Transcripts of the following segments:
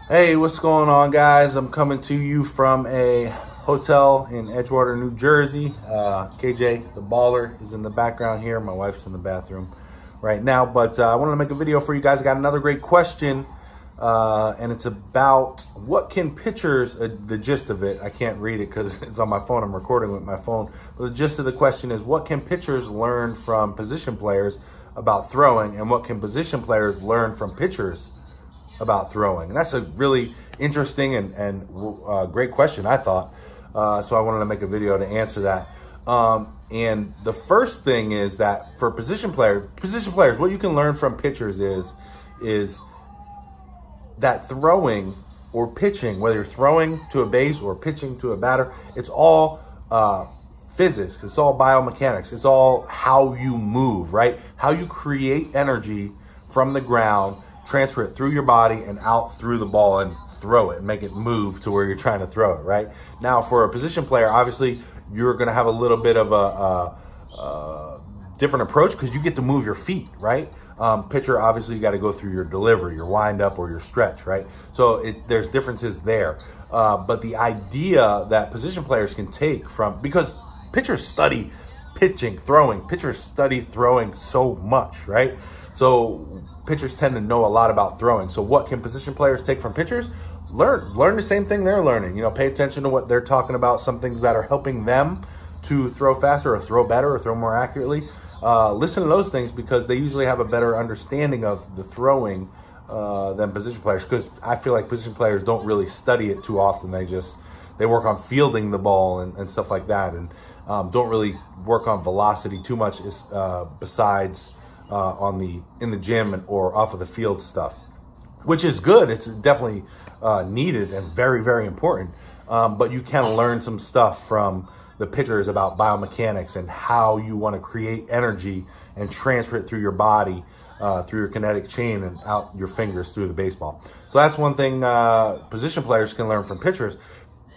Hey, what's going on, guys? I'm coming to you from a hotel in Edgewater, New Jersey. KJ, the baller, is in the background here. My wife's in the bathroom right now, but I wanted to make a video for you guys. I got another great question, and it's about what can pitchers, the gist of it, I can't read it because it's on my phone. I'm recording with my phone. But the gist of the question is, what can pitchers learn from position players about throwing, and what can position players learn from pitchers about throwing? And that's a really interesting and great question, I thought. So I wanted to make a video to answer that. And the first thing is that for position players, what you can learn from pitchers is that throwing or pitching, whether you're throwing to a base or pitching to a batter, it's all physics. It's all biomechanics. It's all how you move, right? How you create energy from the ground, transfer it through your body and out through the ball and throw it and make it move to where you're trying to throw it, right? Now, for a position player, obviously, you're going to have a little bit of a different approach because you get to move your feet, right? Pitcher, obviously, you got to go through your delivery, your wind up or your stretch, right? So there's differences there. But the idea that position players can take from, because pitchers study pitching, throwing, pitchers study throwing so much, right? So pitchers tend to know a lot about throwing. So what can position players take from pitchers? Learn the same thing they're learning. You know, pay attention to what they're talking about, some things that are helping them to throw faster or throw better or throw more accurately. Listen to those things because they usually have a better understanding of the throwing than position players, because I feel like position players don't really study it too often. They work on fielding the ball and stuff like that, and don't really work on velocity too much besides in the gym or off of the field stuff, which is good. It's definitely needed and very, very important. But you can learn some stuff from the pitchers about biomechanics and how you want to create energy and transfer it through your body, through your kinetic chain and out your fingers through the baseball. So that's one thing position players can learn from pitchers.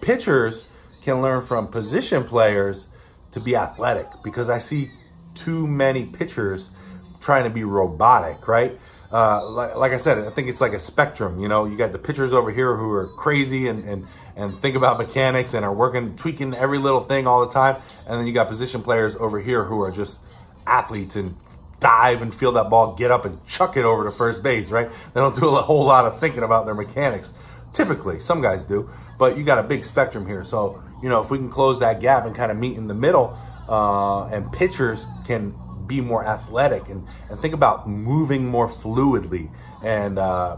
Pitchers can learn from position players to be athletic, because I see too many pitchers trying to be robotic, right? Like I said, I think it's like a spectrum. You know, you got the pitchers over here who are crazy and think about mechanics and are tweaking every little thing all the time. And then you got position players over here who are just athletes and dive and feel that ball, get up and chuck it over to first base, right? They don't do a whole lot of thinking about their mechanics. Typically, some guys do, but you got a big spectrum here. So, you know, if we can close that gap and kind of meet in the middle, and pitchers can be more athletic and think about moving more fluidly and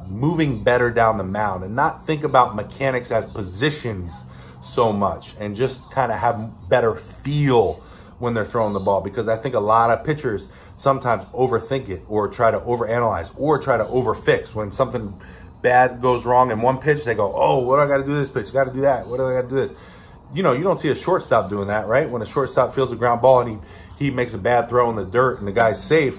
moving better down the mound, and not think about mechanics as positions so much, and just kind of have better feel when they're throwing the ball. Because I think a lot of pitchers sometimes overthink it or try to overanalyze or try to overfix. When something bad goes wrong in one pitch, they go, oh, what do I got to do this pitch? Got to do that. What do I got to do this? You know, you don't see a shortstop doing that, right? When a shortstop feels a ground ball and he makes a bad throw in the dirt and the guy's safe,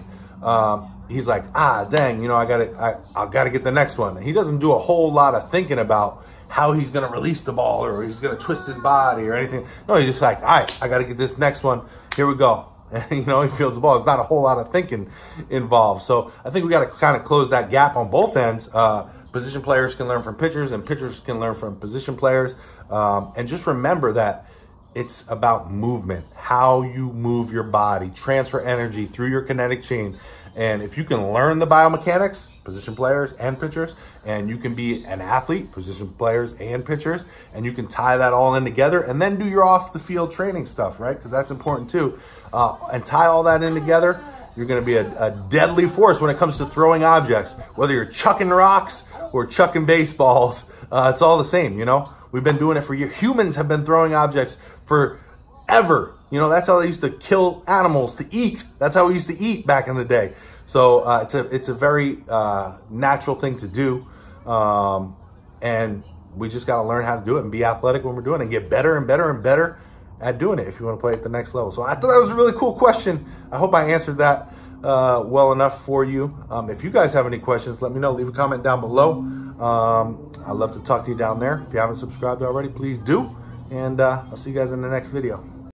he's like, ah, dang, you know, I gotta get the next one. And he doesn't do a whole lot of thinking about how he's gonna release the ball or he's gonna twist his body or anything. No, he's just like, all right, I gotta get this next one. Here we go. And, you know, he feels the ball. It's not a whole lot of thinking involved. So I think we got to kind of close that gap on both ends. Position players can learn from pitchers, and pitchers can learn from position players. And just remember that it's about movement, how you move your body, transfer energy through your kinetic chain. And if you can learn the biomechanics, position players and pitchers, and you can be an athlete, position players and pitchers, and you can tie that all in together and then do your off the field training stuff, right? Because that's important too. And tie all that in together, you're going to be a deadly force when it comes to throwing objects. Whether you're chucking rocks or chucking baseballs, it's all the same, you know? We've been doing it for years. Humans have been throwing objects forever. You know, that's how they used to kill animals to eat. That's how we used to eat back in the day. So it's a very natural thing to do. And we just got to learn how to do it and be athletic when we're doing it and get better and better and better at doing it if you want to play at the next level. So I thought that was a really cool question. I hope I answered that well enough for you. If you guys have any questions, let me know. Leave a comment down below. I'd love to talk to you down there. If you haven't subscribed already, please do. And I'll see you guys in the next video.